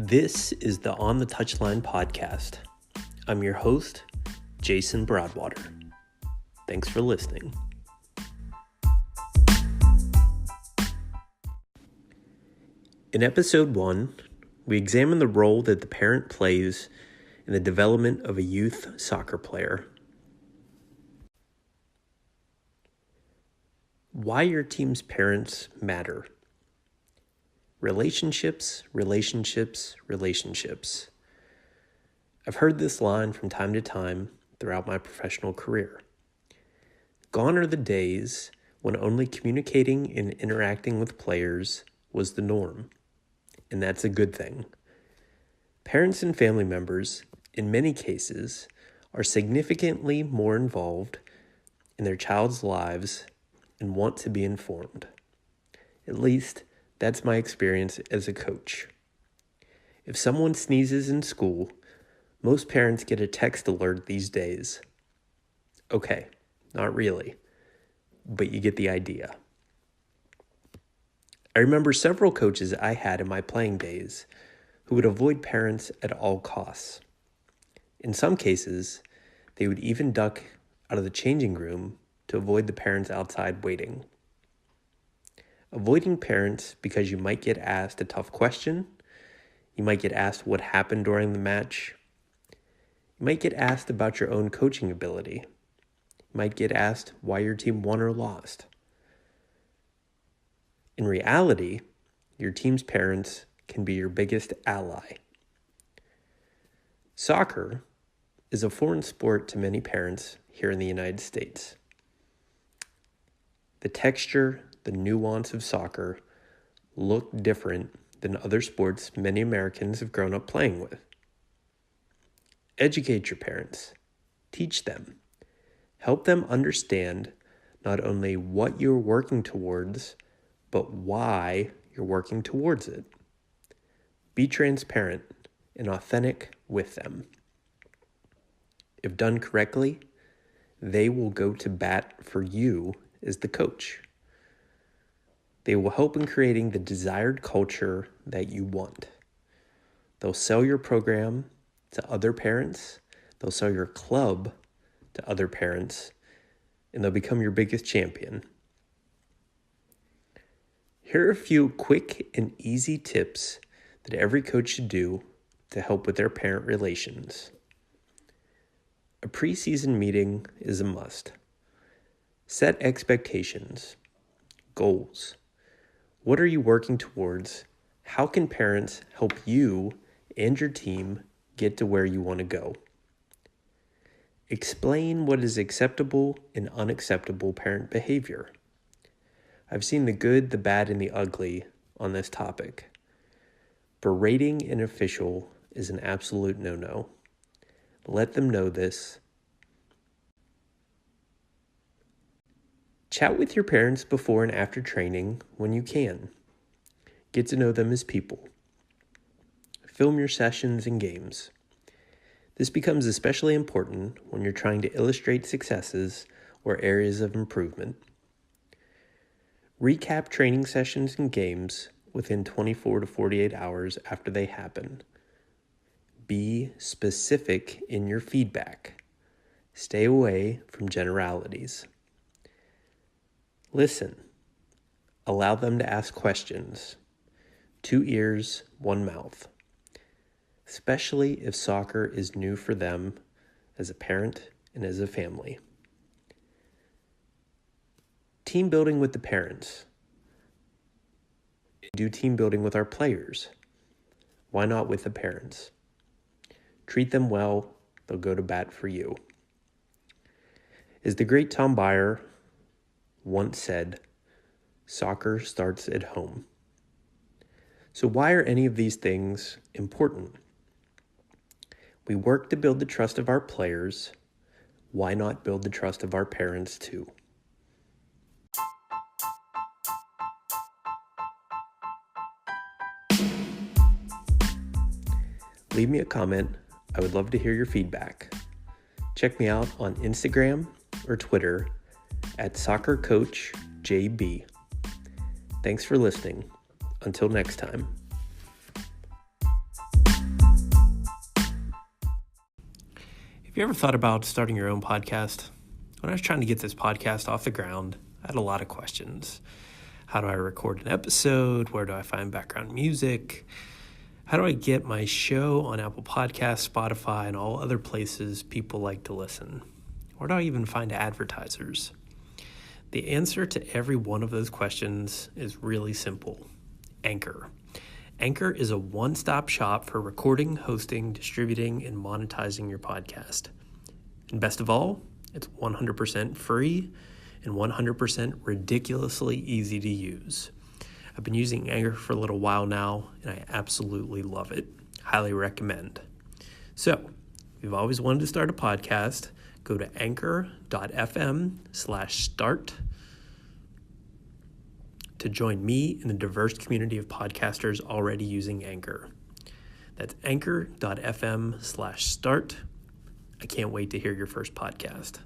This is the On the Touchline podcast. I'm your host, Jason Broadwater. Thanks for listening. In episode 1, we examine the role that the parent plays in the development of a youth soccer player. Why your team's parents matter. Relationships. I've heard this line from time to time throughout my professional career. Gone are the days when only communicating and interacting with players was the norm, and that's a good thing. Parents and family members, in many cases, are significantly more involved in their child's lives and want to be informed. At least, that's my experience as a coach. If someone sneezes in school, most parents get a text alert these days. Okay, not really, but you get the idea. I remember several coaches I had in my playing days who would avoid parents at all costs. In some cases, they would even duck out of the changing room to avoid the parents outside waiting. Avoiding parents because you might get asked a tough question, you might get asked what happened during the match, you might get asked about your own coaching ability, you might get asked why your team won or lost. In reality, your team's parents can be your biggest ally. Soccer is a foreign sport to many parents here in the United States. The texture, the nuance of soccer look different than other sports many Americans have grown up playing with. Educate your parents. Teach them. Help them understand not only what you're working towards, but why you're working towards it. Be transparent and authentic with them. If done correctly, they will go to bat for you as the coach. They will help in creating the desired culture that you want. They'll sell your program to other parents, they'll sell your club to other parents, and they'll become your biggest champion. Here are a few quick and easy tips that every coach should do to help with their parent relations. A preseason meeting is a must. Set expectations, goals. What are you working towards? How can parents help you and your team get to where you want to go? Explain what is acceptable and unacceptable parent behavior. I've seen the good, the bad, and the ugly on this topic. Berating an official is an absolute no-no. Let them know this. Chat with your parents before and after training when you can. Get to know them as people. Film your sessions and games. This becomes especially important when you're trying to illustrate successes or areas of improvement. Recap training sessions and games within 24 to 48 hours after they happen. Be specific in your feedback. Stay away from generalities. Listen. Allow them to ask questions. 2 ears, 1 mouth. Especially if soccer is new for them as a parent and as a family. Team building with the parents. Do team building with our players. Why not with the parents? Treat them well, they'll go to bat for you. As the great Tom Byer once said, soccer starts at home. So why are any of these things important? We work to build the trust of our players. Why not build the trust of our parents too? Leave me a comment. I would love to hear your feedback. Check me out on Instagram or Twitter at CoachJB. Thanks for listening. Until next time. Have you ever thought about starting your own podcast? When I was trying to get this podcast off the ground, I had a lot of questions. How do I record an episode? Where do I find background music? How do I get my show on Apple Podcasts, Spotify, and all other places people like to listen? Where do I even find advertisers? The answer to every one of those questions is really simple. Anchor. Anchor is a one-stop shop for recording, hosting, distributing, and monetizing your podcast. And best of all, it's 100% free and 100% ridiculously easy to use. I've been using Anchor for a little while now, and I absolutely love it. Highly recommend. So, if you've always wanted to start a podcast, go to anchor.fm/start to join me in the diverse community of podcasters already using Anchor. That's anchor.fm/start. I can't wait to hear your first podcast.